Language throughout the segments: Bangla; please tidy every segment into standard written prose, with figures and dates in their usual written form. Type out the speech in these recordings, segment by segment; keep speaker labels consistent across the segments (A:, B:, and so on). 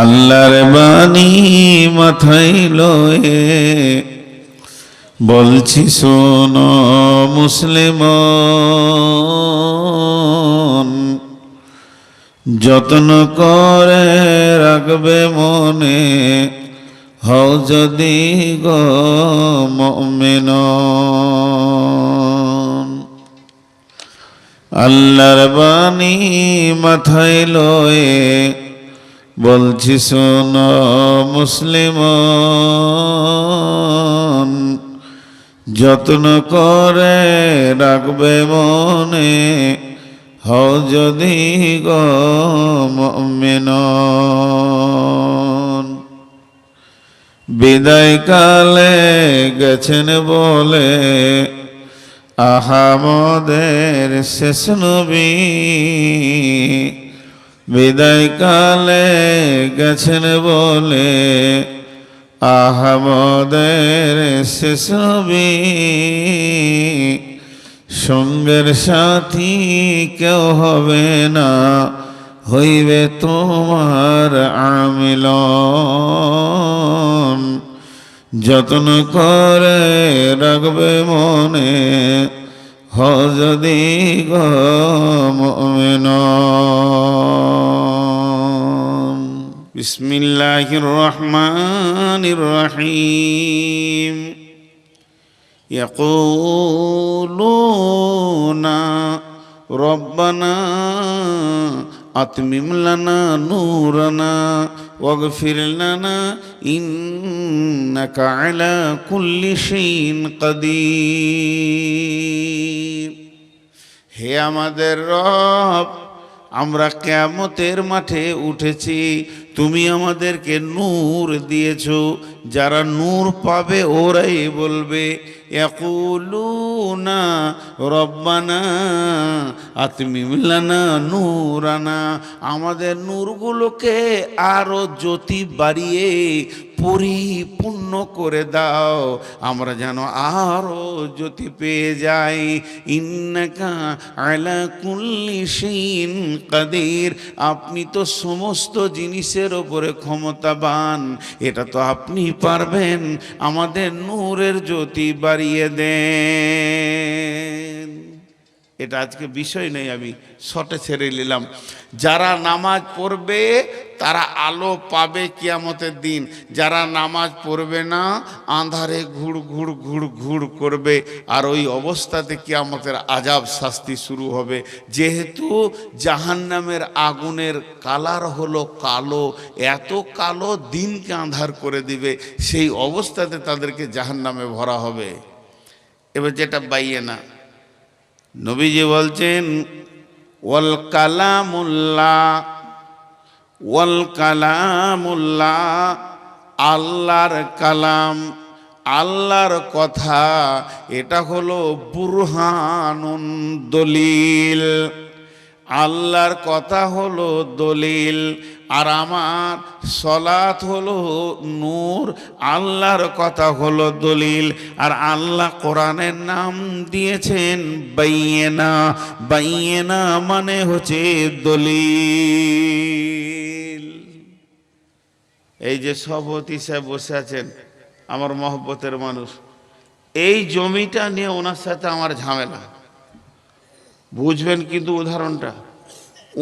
A: আল্লাহর বাণী মাথায় লয়ে বলছি শোনো মুসলিমান, যত্ন করে রাখবে মনে, হও যদি গো মুমিন। আল্লাহর বাণী মাথায় লয়ে বলছি শোনো মুসলিমান, যত্ন করে রাখবে মনে, হও যদি গো মুমিন। বিদায় কালে গেছেন বলে আহামদের শেষ নবী, বিদায় কালে গেছেন বলে আহামদের শেষ নবী, সঙ্গের সাথী কেউ হবে না, হইবে তোমার আমিলন। যত্ন করে রাখবে মনে, হও যদি গো মুমিন। বিসমিল্লাহির রহমানির রহিম। ইয়াকুলুনা রব্বানা আতমিম লানা নূরানা ওয়াগফির লানা ইন্নাকা আলা কুল্লি শাইইন কাদির। হে আমাদের রব, আমরা কিয়ামতের মাঠে উঠেছি, তুমি আমাদেরকে নূর দিয়েছো, যারা নূর পাবে ওরাই বলবে ইয়াকুলুনা রব্বানা আতমিম লানা নূরানা, আমাদের নূরগুলোকে আরো জ্যোতি বাড়িয়ে পরিপূর্ণ করে দাও, আমরা যেন আরো জ্যোতি পেয়ে যাই। ইন্নাকা আলা কুল্লি শাইইন কাদির, আপনি তো সমস্ত জিনিসের ওপরে ক্ষমতাবান, এটা তো আপনি পারবেন, আমাদের নূরের জ্যোতি বাড়িয়ে দেন। এটা আজকে বিষয় নেই, আমি শর্টে ছেড়ে নিলাম। যারা নামাজ পড়বে তারা আলো পাবে কিয়ামতের দিন, যারা নামাজ পড়বে না আঁধারে ঘুর ঘুর ঘুর ঘুর করবে, আর ওই অবস্থাতে কিয়ামতের আজাব শাস্তি শুরু হবে। যেহেতু জাহান্নামের আগুনের কালার হলো কালো, এত কালো দিনকে আঁধার করে দিবে, সেই অবস্থাতে তাদেরকে জাহান্নামে ভরা হবে। এবার যেটা বাইয়ে না, নবীজি বলছেন ওয়াল কালামুল্লাহ, ওয়াল কালামুল্লাহ, আল্লাহর কালাম, আল্লাহর কথা, এটা হলো বুরহানুন দলিল, আল্লাহর কথা হলো দলিল। আর আমার সলাত হলো নূর, আল্লাহর কথা হলো দলিল। আর আল্লাহ কোরআনের নাম দিয়েছেন বাইয়িনা, বাইয়িনা মানে হচ্ছে দলিল। এই যে সভাপতি সাহেব বসে আছেন, আমার মহব্বতের মানুষ, এই জমিটা নিয়ে ওনার সাথে আমার ঝামেলা, বুঝবেন কিন্তু উদাহরণটা।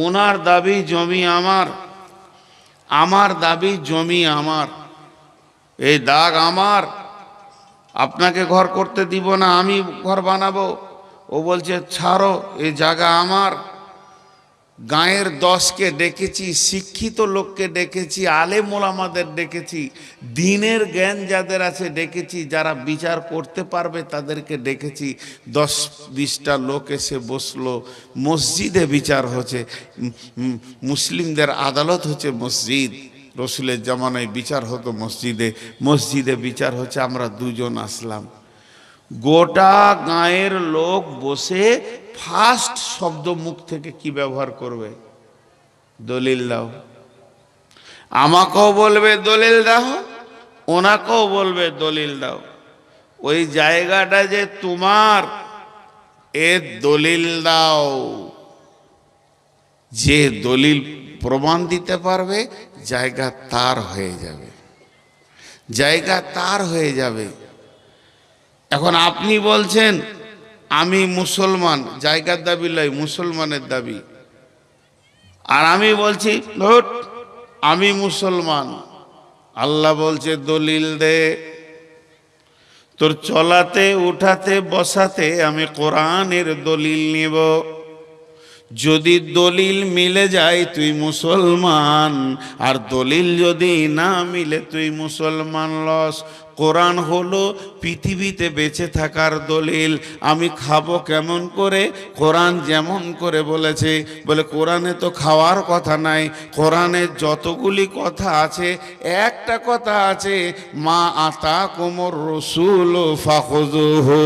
A: ওনার দাবি জমি আমার, আমার দাবি জমি আমার, এই দাগ আমার, আপনাকে ঘর করতে দিব না, আমি ঘর বানাবো। ও বলছে ছাড়ো, এই জায়গা আমার। গাঁয়ের 10কে ডেকেছি, শিক্ষিত লোককে ডেকেছি, আলেম ওলামাদের ডেকেছি, দিনের জ্ঞান যাদের আছে ডেকেছি, যারা বিচার করতে পারবে তাদেরকে ডেকেছি। 10-20টা লোক এসে বসলো, মসজিদে বিচার হচ্ছে, মুসলিমদের আদালত হচ্ছে মসজিদ, রসুলের জামানায় বিচার হতো মসজিদে, মসজিদে বিচার হচ্ছে, আমরা দুজন আসলাম। গোটা গাঁয়ের লোক বসে ফার্স্ট শব্দ মুখ থেকে কি ব্যবহার করবে? দলিল দাও। আমাকেও বলবে দলিল দাও, ওনাকেও বলবে দলিল দাও। ওই জায়গাটা যে তোমার, এর দলিল দাও। যে দলিল প্রমাণ দিতে পারবে, জায়গা তার হয়ে যাবে, জায়গা তার হয়ে যাবে। এখন আপনি বলছেন আমি মুসলমান, জায়গার দাবি লয়, মুসলমানের দাবি। আর আমি বলছি ধর আমি মুসলমান। আল্লাহ বলছে দলিল দে, তোর চলাতে উঠাতে বসাতে আমি কোরআনের দলিল নিব। যদি দলিল মিলে যায় তুই মুসলমান, আর দলিল যদি না মিলে তুই মুসলমান লস। কোরআন হলো পৃথিবীতে বেঁচে থাকার দলিল। আমি খাবো কেমন করে? কোরআন যেমন করে বলেছে। বলে কোরআনে তো খাওয়ার কথা নাই, কোরআনে যতগুলি কথা আছে একটা কথা আছে, মা আতা কোমর রসুল ফাখুযুহু।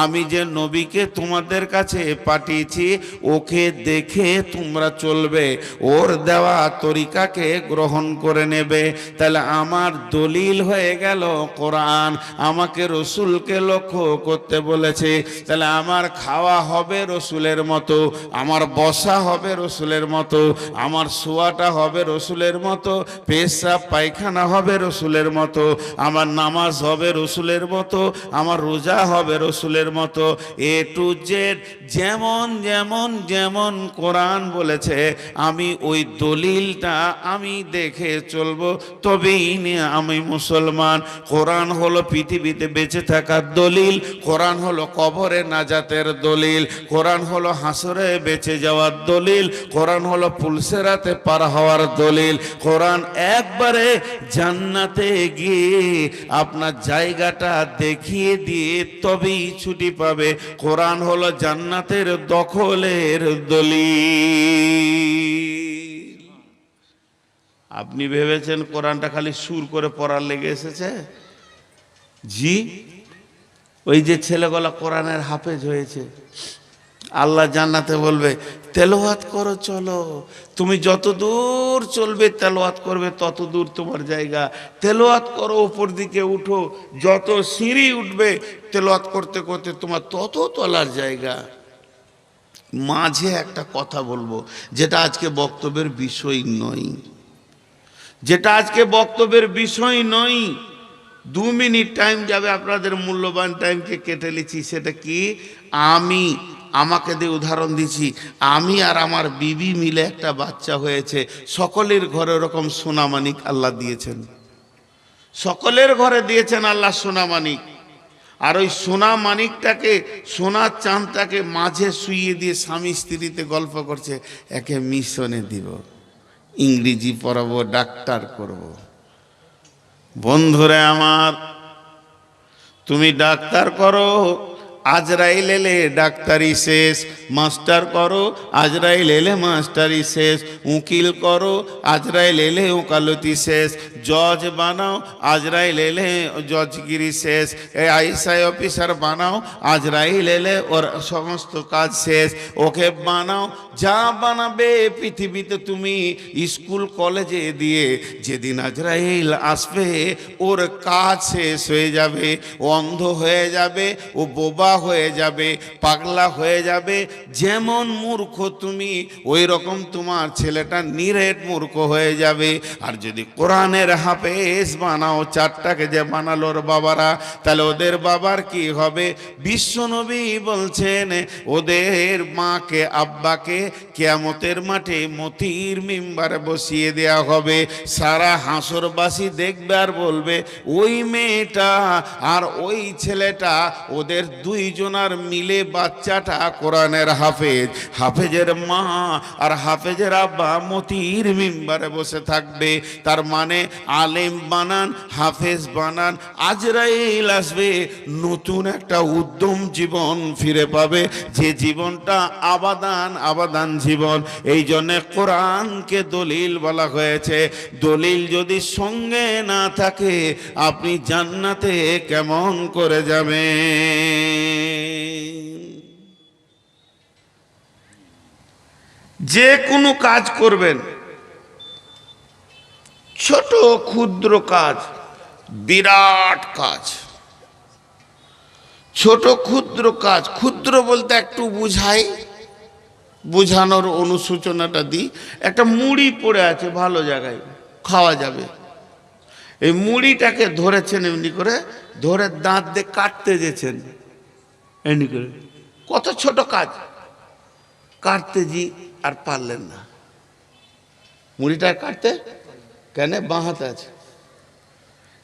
A: আমি যে নবীকে তোমাদের কাছে পাঠিয়েছি ওকে দেখে তোমরা চলবে, ওর দেওয়া তরিকাকে গ্রহণ করে নেবে। তাহলে আমার দলিল হয়ে গেল কোরআন। আমাকে রসুলকে লক্ষ্য করতে বলেছে, তাহলে আমার খাওয়া হবে রসুলের মতো, আমার বসা হবে রসুলের মতো, আমার শোয়াটা হবে রসুলের মতো, পেশাব পায়খানা হবে রসুলের মতো, আমার নামাজ হবে রসুলের মতো, আমার রোজা হবে রসুলের মতো। এ টু জেড যেমন যেমন যেমন কোরআন বলেছে আমি ওই দলিলটা আমি দেখে চলবো, তবেই নিয়ে আমি মুসলমান। কোরআন হলো পৃথিবীতে বেঁচে থাকার দলিল, কোরআন হলো কবরে নাজাতের দলিল, কোরআন হলো হাসরে বেঁচে যাওয়ার দলিল, কোরআন হলো পুলসেরাতে পার হওয়ার দলিল। কোরআন একবারে জান্নাতে গিয়ে আপনার জায়গাটা দেখিয়ে দিয়ে তবেই ছুটি পাবে। কোরআন হলো জান্নাতের দখলের দলিল। আপনি ভেবেছেন কোরআনটা খালি সুর করে পড়ার লেগে এসেছে? জি, ওই যে ছেলেগুলা কোরআনের হাফেজ হয়েছে, আল্লাহ জান্নাতে বলবে তেলাওয়াত করো, চলো। তুমি যত দূর চলবে তেলাওয়াত করবে তত দূর তোমার জায়গা। তেলাওয়াত করো, উপর দিকে উঠো, যত সিঁড়ি উঠবে তেলাওয়াত করতে করতে তোমার তত তলার জায়গা। মাঝে একটা কথা বলবো যেটা আজকে বক্তব্যের বিষয় নয়, যেটা আজকে বক্তব্যের বিষয় নয়। 2 মিনিট টাইম যাবে, আপনাদের মূল্যবান টাইমকে কেটে নিচ্ছি। সেটা কি? আমাকে দিয়ে উদাহরণ দিচ্ছি। আমি আর আমার বিবি মিলে একটা বাচ্চা হয়েছে। সকলের ঘরে ওরকম সোনামানিক আল্লাহ দিয়েছেন, সকলের ঘরে দিয়েছেন আল্লাহ সোনামানিক। আর ওই সোনা মানিকটাকে, সোনার চাঁদটাকে মাঝে শুইয়ে দিয়ে স্বামী স্ত্রীতে গল্প করছে, একে মিশনে দিব, ইংরেজি পড়াবো, ডাক্তার করব। বন্ধুরা আমার, তুমি ডাক্তার করো, আজরাইল এলে ডাক্তারি শেষ। মাস্টার করো, আজরাইল এলে মাস্টারি শেষ। উকিল করো, আজরাইল এলে ওকালতি শেষ। জজ বানাও, আজরাইল এলে জজগিরি শেষ। আইএসআই অফিসার বানাও, আজরাইল এলে ওর সমস্ত কাজ শেষ। ওকে বানাও, যা বানাবে পৃথিবীতে তুমি স্কুল কলেজে দিয়ে, যেদিন আজরাইল আসবে ওর কাজ শেষ হয়ে যাবে। ও অন্ধ হয়ে যাবে, ও বোবা হয়ে যাবে, পাগলা হয়ে যাবে। যেমন মূর্খ তুমি, ওই রকম তোমার ছেলেটা নিরেট মূর্খ হয়ে যাবে। আর যদি কোরআনের হাফেজ বানাও, 4টাকে যে বানালো ওর বাবারা, তাহলে ওদের বাবার কি হবে? বিশ্বনবী বলছেন ওদের মাকে আব্বাকে কিয়ামতের মাঠে মতির মিম্বারে বসিয়ে দেয়া হবে। সারা হাসরবাসী দেখবে আর বলবে ওই মেয়েটা আর ওই ছেলেটা, ওদের দুইজনার মিলে বাচ্চাটা কোরআনের হাফেজ। হাফেজের মা আর হাফেজের আব্বা মতির মিম্বারে বসে থাকবে। তার মানে আলেম বানান, হাফেজ বানান, আজরাইল আসবে, নতুন একটা উদ্যম জীবন ফিরে পাবে, যে জীবনটা আবাদান আবাদান জীবন। এই জন্যে কোরআনকে দলিল বলা হয়েছে। দলিল যদি সঙ্গে না থাকে আপনি জান্নাতে কেমন করে যাবেন? যে কোনো কাজ করবেন, ছোট ক্ষুদ্র কাজ, বিরাট কাজ, ছোট ক্ষুদ্র কাজ। ক্ষুদ্র বলতে একটু বুঝাই, বোঝানোর অনুসূচনাটা দিই। একটা মুড়ি পড়ে আছে ভালো জায়গায়, খাওয়া যাবে। এই মুড়িটাকে ধরেছেন এমনি করে, ধরে দাঁত দিয়ে কাটতে যেছেন এমনি করে, কত ছোট কাজ, কাটতে জি আর পারলেন না। মুড়িটা কাটতে কেন, বাঁ হাতে আছে,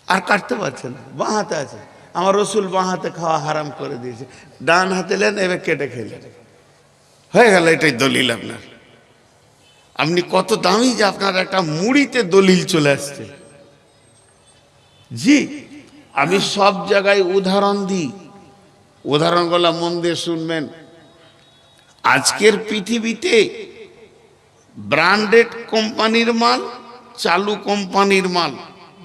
A: আর কাটতে পারছেন না, বাঁ হাতে আছে। আমার রসুল বাঁ হাতে খাওয়া হারাম করে দিয়েছে, ডান হাতে নেন, এবার কেটে খেলেন, হয়ে গেল। এটাই দলিল আপনার। আপনি কত দামি যে আপনার একটা মুড়িতে দলিল চলে আসছে। জি, আমি সব জায়গায় উদাহরণ দিই, উদাহরণগুলো মন দিয়ে শুনবেন। আজকের পৃথিবীতে ব্র্যান্ডেড কোম্পানির মাল, চালু কোম্পানির মাল,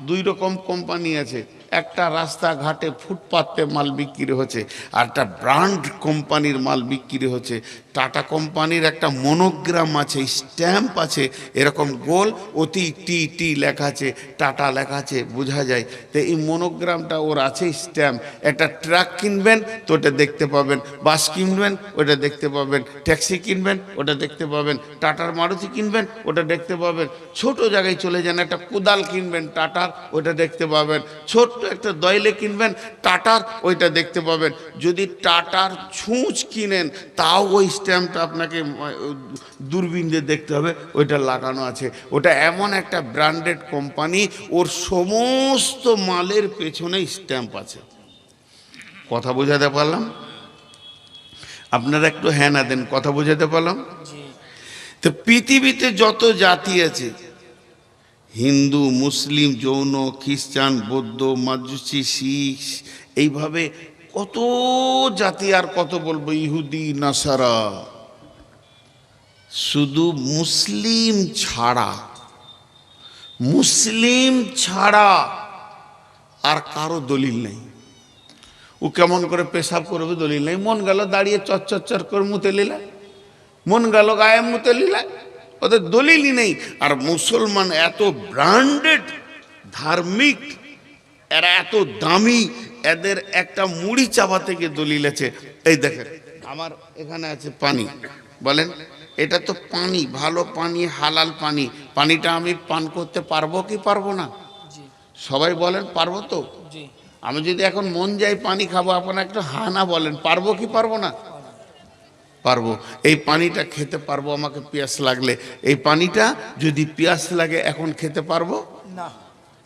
A: দুই রকম কোম্পানি আছে। একটা রাস্তাঘাটে ফুটপাতে মাল বিক্রি হচ্ছে, আর একটা ব্র্যান্ড কোম্পানির মাল বিক্রি হচ্ছে। টাটা কোম্পানির একটা মনোগ্রাম আছে, স্ট্যাম্প আছে, এরকম গোল অতি টি টি লেখা আছে, টাটা লেখা আছে, বোঝা যায়। তো এই মনোগ্রামটা ওর আছে, স্ট্যাম্প। একটা ট্রাক কিনবেন তো ওটা দেখতে পাবেন, বাস কিনবেন ওটা দেখতে পাবেন, ট্যাক্সি কিনবেন ওটা দেখতে পাবেন, টাটার মারুতি কিনবেন ওটা দেখতে পাবেন। ছোট জায়গায় চলে যান, একটা কোদাল কিনবেন টাটার, ওটা দেখতে পাবেন। ছোট্ট একটা দয়লে কিনবেন টাটার, ওইটা দেখতে পাবেন। যদি টাটার ছুঁচ কিনেন তাও ওই স্ট্যাম্পটা আপনাকে দূরবীন দিয়ে দেখতে হবে, ওইটা লাগানো আছে। ওটা এমন একটা ব্র্যান্ডেড কোম্পানি, ওর সমস্ত মালের পেছনে স্ট্যাম্প আছে। কথা বোঝাতে পারলাম? আপনারা একটু হ্যাঁ না দেন, কথা বোঝাতে পারলাম? তো পৃথিবীতে যত জাতি আছে, হিন্দু, মুসলিম, জৈন, খ্রিস্টান, বৌদ্ধ, মাজুসি, শিখ, এইভাবে কত জাতি, আর কত বলবো, ইহুদি, নাসারা, শুধু মুসলিম ছাড়া, মুসলিম ছাড়া আর কারো দলিল নেই। ও কেমন করে পেশাব করবে দলিল নেই। মন গেল দাঁড়িয়ে চচ্চর করে মুতে লিলা, মন গেল গায়ে মুতে লিলা, ওদের দলিলই নেই। আর মুসলমান এত ব্র্যান্ডেড ধার্মিক, এরা এত দামি, এদের একটা মুড়ি চাপা থেকে দলিল আছে। এই দেখেন, আমার এখানে আছে পানি, বলেন এটা তো পানি, ভালো পানি, হালাল পানি। পানিটা আমি পান করতে পারবো কি পারবো না? সবাই বলেন পারবো তো? আমি যদি এখন মন যাই পানি খাবো, আপনার একটা হানা বলেন, পারবো কি পারবো না? পারবো। এই পানিটা খেতে পারবো আমাকে পিয়াস লাগলে? এই পানিটা যদি পিয়াস লাগে এখন খেতে পারবো না।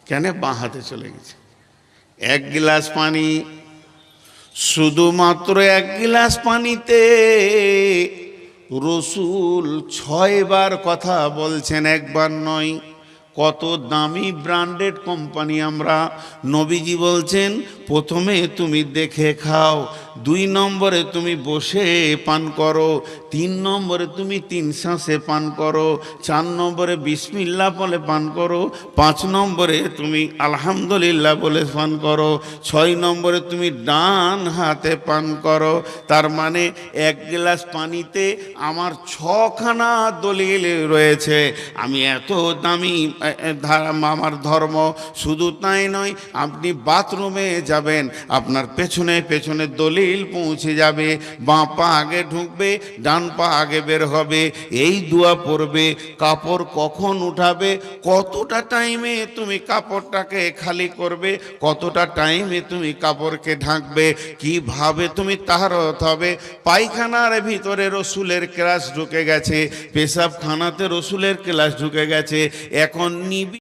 A: কেন? বাঁ হাতে চলে গেছে। এক গ্লাস পানি, শুধুমাত্র এক গ্লাস পানিতে রসুল 6 বার কথা বলছেন, একবার নয়। কত দামি ব্র্যান্ডেড কোম্পানি আমরা। নবীজি বলছেন, প্রথমে তুমি দেখে খাও, 2 নম্বরে তুমি বসে পান করো, 3 নম্বরে তুমি 3 শ্বাসে পান করো, 4 নম্বরে বিসমিল্লাহ বলে পান করো, 5 নম্বরে তুমি আলহামদুলিল্লাহ বলে পান করো, 6 নম্বরে তুমি ডান হাতে পান করো। তার মানে 1 গ্লাস পানিতে আমার 6খানা দলিল রয়েছে। আমি এত দামি আমার ধর্ম। শুধু তাই নয়, আপনি বাথরুমে যাবেন, আপনার পেছনে পেছনে দলিল পৌঁছে যাবে। বাঁ পা আগে ঢুকবে, ডান পা আগে বের হবে, এই দোয়া পড়বে। কাপড় কখন উঠাবে, কতটা টাইমে তুমি কাপড়টাকে খালি করবে, কতটা টাইমে তুমি কাপড়কে ঢাকবে, কিভাবে তুমি তাহারত হবে। পায়খানার ভিতরে রসুলের ক্লাস ঢুকে গেছে, পেশাবখানাতে রসুলের ক্লাস ঢুকে গেছে। এখন নিবি